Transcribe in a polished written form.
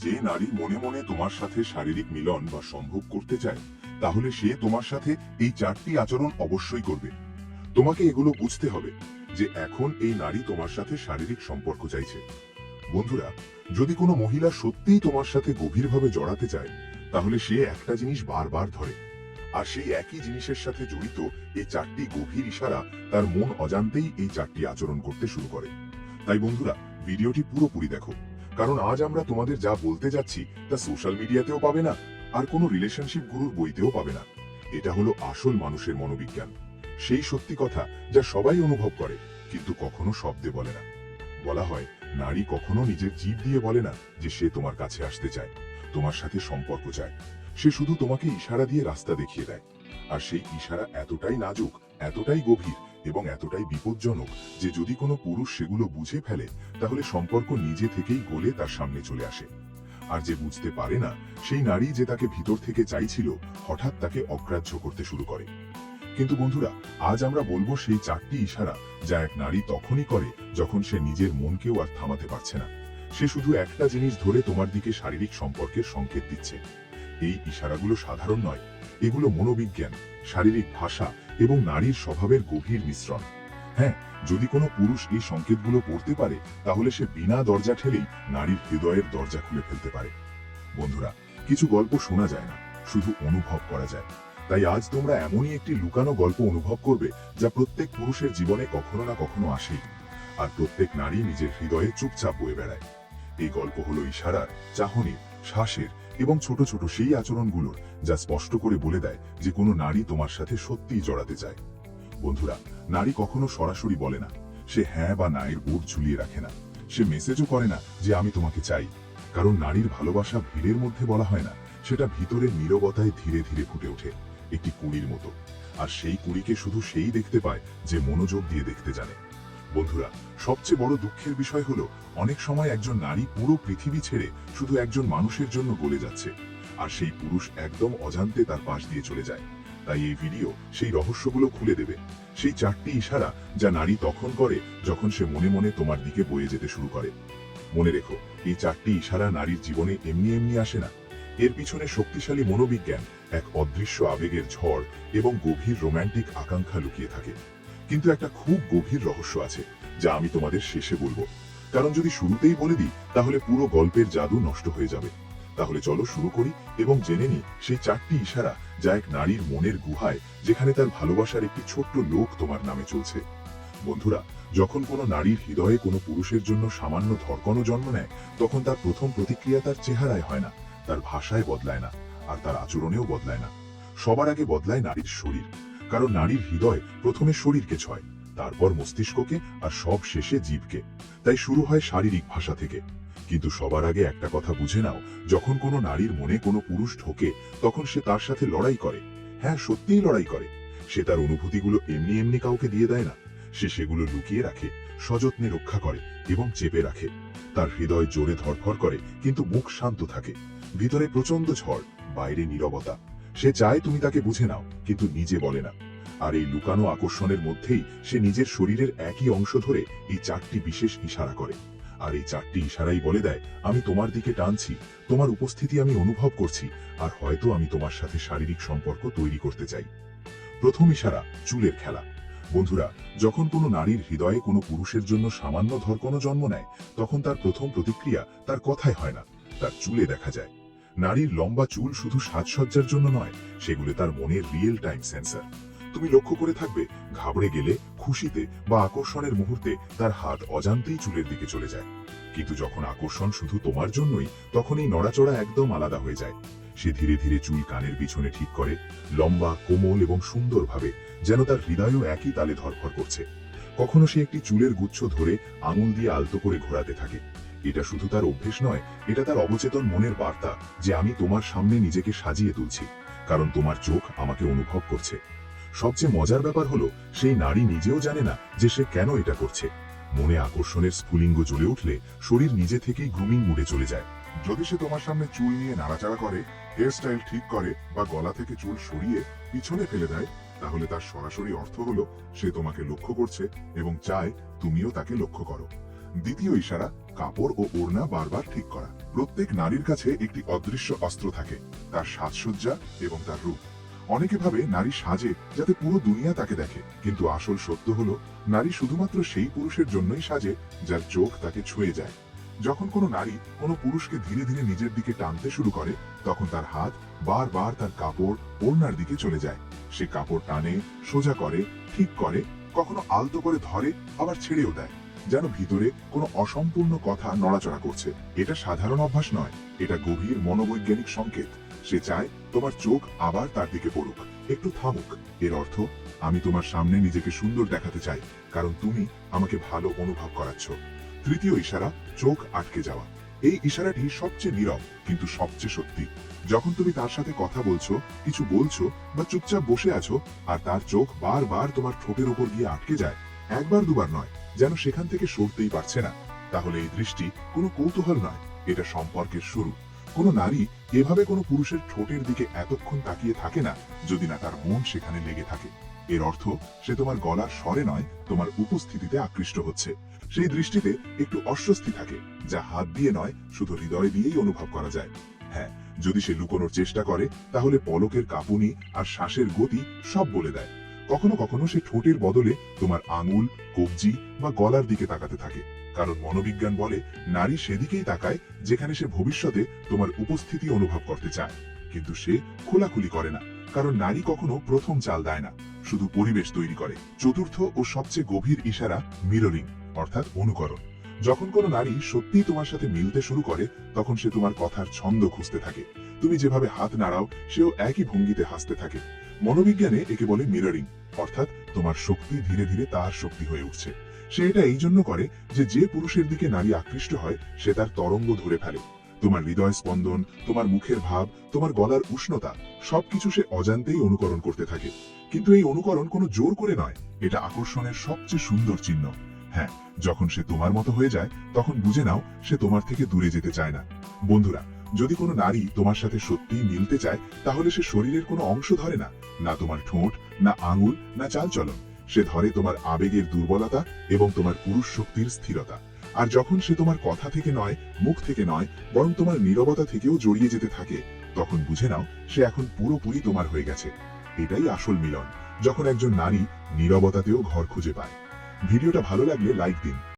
যে নারী মনে মনে তোমার সাথে শারীরিক মিলন বা সম্ভোগ করতে চায়, তাহলে সে তোমার সাথে এই চারটি আচরণ অবশ্যই করবে। তোমাকে এগুলো বুঝতে হবে যে এখন এই নারী তোমার সাথে শারীরিক সম্পর্ক চাইছে। বন্ধুরা, যদি কোনো মহিলা সত্যিই তোমার সাথে গভীরভাবে জড়াতে চায়, তাহলে সে একটা জিনিস বারবার ধরে, আর সেই একই জিনিসের সাথে জড়িত এই চারটি গভীর ইশারা তার মন অজান্তেই এই চারটি আচরণ করতে শুরু করে। তাই বন্ধুরা, ভিডিওটি পুরোপুরি দেখো, কারণ আজ আমরা তোমাদের যা বলতে যাচ্ছি তা সোশ্যাল মিডিয়াতেও পাবে না, আর কোনো রিলেশনশিপ গুরুর বইতেও পাবে না। এটা হলো আসল মানুষের মনোবিজ্ঞান, সেই সত্যি কথা যা সবাই অনুভব করে কিন্তু কখনো শব্দে বলে না। বলা হয়, নারী কখনো নিজের জিভ দিয়ে বলে না যে সে তোমার কাছে আসতে চায়, তোমার সাথে সম্পর্ক চায়। সে শুধু তোমাকে ইশারা দিয়ে রাস্তা দেখিয়ে দেয়। আর সেই ইশারা এতটাই নাজুক, এতটাই গভীর এবং এতটাই বিপজ্জনক যে যদি কোনো পুরুষ সেগুলো বুঝে ফেলে, তাহলে সম্পর্ক নিজে থেকেই গলে তার সামনে চলে আসে। আর যে বুঝতে পারে না, সেই নারী যে তাকে ভিতর থেকে চাইছিল, হঠাৎ তাকে অগ্রাহ্য করতে শুরু করে। কিন্তু বন্ধুরা, আজ আমরা বলবো সেই চারটি ইশারা যা এক নারী তখনই করে যখন সে নিজের মনকেও আর থামাতে পারছে না। সে শুধু একটা জিনিস ধরে তোমার দিকে শারীরিক সম্পর্কের সংকেত দিচ্ছে। এই ইশারাগুলো সাধারণ নয়, এগুলো মনোবিজ্ঞান, শারীরিক ভাষা এবং নারীর স্বভাবের গভীর মিশ্রণ। হ্যাঁ, যদি কোনো পুরুষ এই সংকেতগুলো পড়তে পারে, তাহলে সে বিনা দরজা ঠেলেই নারীর হৃদয়ের দরজা খুলে ফেলতে পারে। বন্ধুরা, কিছু গল্প শোনা যায় না, শুধু অনুভব করা যায়। তাই আজ তোমরা এমনই একটি লুকানো গল্প অনুভব করবে যা প্রত্যেক পুরুষের জীবনে কখনো না কখনো আসেই, আর প্রত্যেক নারী নিজের হৃদয়ে চুপচাপ বয়ে বেড়ায়। এই গল্প হলো ইশারার, চাহনির, শ্বাসের এবং ছোট ছোট সেই আচরণগুলোর যা স্পষ্ট করে বলে দেয় যে কোনো নারী তোমার সাথে সত্যিই জড়াতে চায়। বন্ধুরা, নারী কখনো সরাসরি বলে না, সে হ্যাঁ বা না এর বোর্ড ঝুলিয়ে রাখে না। সে মেসেজও করে না যে আমি তোমাকে চাই, কারণ নারীর ভালোবাসা ভিড়ের মধ্যে বলা হয় না, সেটা ভিতরের নীরবতায় ধীরে ধীরে ফুটে ওঠে, একটি কুঁড়ির মতো। আর সেই কুঁড়িকে শুধু সেই দেখতে পায় যে মনোযোগ দিয়ে দেখতে জানে। বন্ধুরা, সবচেয়ে বড় দুঃখের বিষয় হলো অনেক সময় একজন নারী পুরো পৃথিবী ছেড়ে শুধু একজন মানুষের জন্য গলে যাচ্ছে, আর সেই পুরুষ একদম অজান্তে তার পাশ দিয়ে চলে যায়। তাই এই ভিডিও সেই রহস্যগুলো খুলে দেবে, সেই চারটি ইশারা যা নারী তখন করে যখন সে মনে মনে তোমার দিকে বয়ে যেতে শুরু করে। মনে রেখো, এই চারটি ইশারা নারীর জীবনে এমনি এমনি আসে না। এর পিছনে শক্তিশালী মনোবিজ্ঞান, এক অদৃশ্য আবেগের ঝড় এবং গভীর রোম্যান্টিক আকাঙ্ক্ষা লুকিয়ে থাকে। কিন্তু একটা খুব গভীর রহস্য আছে যা আমি তোমাদের শেষে বলবো, কারণ যদি শুরুতেই বলে দিই তাহলে পুরো গল্পের জাদু নষ্ট হয়ে যাবে। তাহলে চলো শুরু করি এবং জেনে নিই সেই চারটি ইশারা যা এক নারীর মনের গুহায়, যেখানে তার ভালোবাসার একটি ছোট্ট লোক তোমার নামে চলছে। বন্ধুরা, যখন কোনো নারীর হৃদয়ে কোনো পুরুষের জন্য সামান্য ধড়কনও জন্ম নেয়, তখন তার প্রথম প্রতিক্রিয়া তার চেহারায় হয় না, তার ভাষায় বদলায় না, আর তার আচরণেও বদলায় না। সবার আগে বদলায় নারীর শরীর, কারণ নারীর হৃদয় প্রথমে শরীরকে ছয়, তারপর মস্তিষ্ককে, আর সব শেষে জীবকে। তাই শুরু হয় শারীরিক ভাষা থেকে। কিন্তু সবার আগে একটা কথা বুঝে নাও, যখন কোনো নারীর মনে কোনো পুরুষ ঢোকে, তখন সে তার সাথে লড়াই করে। হ্যাঁ, সত্যিই লড়াই করে। সে তার অনুভূতিগুলো এমনি এমনি কাউকে দিয়ে দেয় না, সে সেগুলো লুকিয়ে রাখে, সযত্নে রক্ষা করে এবং চেপে রাখে। তার হৃদয় জোরে ধড়ফড় করে, কিন্তু মুখ শান্ত থাকে। ভিতরে প্রচন্ড ঝড়, বাইরে নীরবতা। সে চায় তুমি তাকে বুঝে নাও, কিন্তু নিজে বলে না। আর এই লুকানো আকর্ষণের মধ্যেই সে নিজের শরীরের একই অংশ ধরে এই চারটি বিশেষ ইশারা করে। আর এই চারটি ইশারাই বলে দেয়, আমি তোমার দিকে টানছি, তোমার উপস্থিতি আমি অনুভব করছি, আর হয়তো আমি তোমার সাথে শারীরিক সম্পর্ক তৈরি করতে চাই। প্রথম ইশারা, চুলের খেলা। বন্ধুরা, যখন কোনো নারীর হৃদয়ে কোনো পুরুষের জন্য সামান্য ধড়কনও জন্ম নেয়, তখন তার প্রথম প্রতিক্রিয়া তার কথায় হয় না, তার চুলে দেখা যায়। নারীর লম্বা চুল শুধু সাজসজ্জার জন্য নয়, সেগুলো তার মনের রিয়েল টাইম সেন্সর। তুমি লক্ষ্য করে থাকবে, ঘাবড়ে গেলে, খুশিতে বা আকর্ষণের মুহূর্তে তার হাত অজান্তেই চুলের দিকে চলে যায়। কিন্তু যখন আকর্ষণ শুধু তোমার জন্যই, তখন এই নড়াচড়া একদম আলাদা হয়ে যায়। সে ধীরে ধীরে চুল কানের পিছনে ঠিক করে, লম্বা, কোমল এবং সুন্দরভাবে, যেন তার হৃদয়ও একই তালে ধড়ফড় করছে। কখনো সে একটি চুলের গুচ্ছ ধরে আঙুল দিয়ে আলতো করে ঘোরাতে থাকে। এটা শুধু তার অভ্যেস নয়, এটা তার অবচেতন মনের বার্তা যে আমি তোমার সামনে নিজেকে সাজিয়ে তুলছি, কারণ তোমার চোখ আমাকে অনুভব করছে। সবচেয়ে মজার ব্যাপার হলো, সেই নারী নিজেও জানে না যে সে কেন এটা করছে। মনে আকর্ষণের স্ফুলিঙ্গ জ্বলে উঠলে শরীর নিজে থেকেই গ্রুমিং মুডে চলে যায়। যদি সে তোমার সামনে চুল নিয়ে নাড়াচাড়া করে, হেয়ার স্টাইল ঠিক করে বা গলা থেকে চুল সরিয়ে পিছনে ফেলে দেয়, তাহলে তার সরাসরি অর্থ হলো সে তোমাকে লক্ষ্য করছে এবং চায় তুমিও তাকে লক্ষ্য করো। দ্বিতীয় ইশারা, কাপড় ও ওড়না বারবার ঠিক করা। প্রত্যেক নারীর কাছে একটি অদৃশ্য অস্ত্র থাকে, তার সাজসজ্জা এবং তার রূপ। অনেকে ভাবে নারী সাজে যাতে পুরো দুনিয়া তাকে দেখে, কিন্তু আসল সত্য হলো নারী শুধুমাত্র সেই পুরুষের জন্যই সাজে যার চোখ তাকে ছুঁয়ে যায়। যখন কোনো নারী কোনো পুরুষকে ধীরে ধীরে নিজের দিকে টানতে শুরু করে, তখন তার হাত বারবার তার কাপড় ওড়নার দিকে চলে যায়। সে কাপড় টানে, সোজা করে, ঠিক করে, কখনো আলতো করে ধরে, আবার ছেড়েও দেয়, যেন ভিতরে কোনো অসম্পূর্ণ কথা নড়াচড়া করছে। এটা সাধারণ অভ্যাস নয়, এটা গভীর মনোবৈজ্ঞানিক সংকেত। সে চায় তোমার চোখ আবার তার দিকে পড়ুক, একটু থামুক। এর অর্থ, আমি তোমার সামনে নিজেকে সুন্দর দেখাতে চাই, কারণ তুমি আমাকে ভালো অনুভব করাচ্ছ। তৃতীয় ইশারা, চোখ আটকে যাওয়া। এই ইশারাটি সবচেয়ে নীরব কিন্তু সবচেয়ে সত্যি। যখন তুমি তার সাথে কথা বলছো, কিছু বলছো বা চুপচাপ বসে আছো, আর তার চোখ বারবার তোমার ঠোঁটের ওপর গিয়ে আটকে যায়, একবার দুবার নয়, যেন সেখান থেকে সরতেই পারছে না, তাহলে এই দৃষ্টি কোনো কৌতূহল নয়, এটা সম্পর্কের শুরু। কোনো নারী এভাবে কোনো পুরুষের ঠোঁটের দিকে এতক্ষণ তাকিয়ে থাকে না যদি না তার মন সেখানে লেগে থাকে। এর অর্থ, সে তোমার গলার স্বরে নয়, তোমার উপস্থিতিতে আকৃষ্ট হচ্ছে। সেই দৃষ্টিতে একটু অস্বস্তি থাকে, যা হাত দিয়ে নয়, শুধু হৃদয় দিয়েই অনুভব করা যায়। হ্যাঁ, যদি সে লুকোনোর চেষ্টা করে, তাহলে পলকের কাঁপুনি আর শ্বাসের গতি সব বলে দেয়। কখনো কখনো সে ঠোঁটের বদলে তোমার আঙুল, কবজি বা গলার দিকে তাকাতে থাকে, কারণ মনোবিজ্ঞান বলে নারী সেদিকেই তাকায় যেখানে সে ভবিষ্যতে তোমার উপস্থিতি অনুভব করতে চায়। কিন্তু সে খোলাখুলি করে না, কারণ নারী কখনো প্রথম চাল দেয় না, শুধু পরিবেশ তৈরি করে। চতুর্থ ও সবচেয়ে গভীর ইশারা, মিররিং, অর্থাৎ অনুকরণ। যখন কোনো নারী সত্যিই তোমার সাথে মিলতে শুরু করে, তখন সে তোমার কথার ছন্দ খুঁজতে থাকে। তুমি যেভাবে হাত নাড়াও, সেও একই ভঙ্গিতে হাসতে থাকে। মনোবিজ্ঞানে একে বলে মিররিং, অর্থাৎ তোমার শক্তি ধীরে ধীরে তার শক্তি হয়ে উঠছে। সে এটা এই জন্য করে যে পুরুষের দিকে নারী আকৃষ্ট হয়, সে তার তরঙ্গ ধরে ফেলে। তোমার হৃদয় স্পন্দন, তোমার মুখের ভাব, তোমার গলার উষ্ণতা, সবকিছু সে অজান্তেই অনুকরণ করতে থাকে। কিন্তু এই অনুকরণ কোনো জোর করে নয়, এটা আকর্ষণের সবচেয়ে সুন্দর চিহ্ন। হ্যাঁ, যখন সে তোমার মতো হয়ে যায়, তখন বুঝে নাও সে তোমার থেকে দূরে যেতে চায় না। বন্ধুরা, যদি কোনো নারী তোমার সাথে সত্যিই মিলতে চায়, তাহলে সে শরীরের কোনো অংশ ধরে না, না তোমার ঠোঁট, না আঙুল, না চালচলন। সে ধরে তোমার আবেগের দুর্বলতা এবং তোমার পুরুষ শক্তির স্থিরতা। আর যখন সে তোমার কথা থেকে নয়, মুখ থেকে নয়, বরং তোমার নীরবতা থেকেও জড়িয়ে যেতে থাকে, তখন বুঝে নাও সে এখন পুরোপুরি তোমার হয়ে গেছে। এটাই আসল মিলন, যখন একজন নারী নীরবতাতেও ঘর খুঁজে পায়। ভিডিওটা ভালো লাগলে লাইক দিন।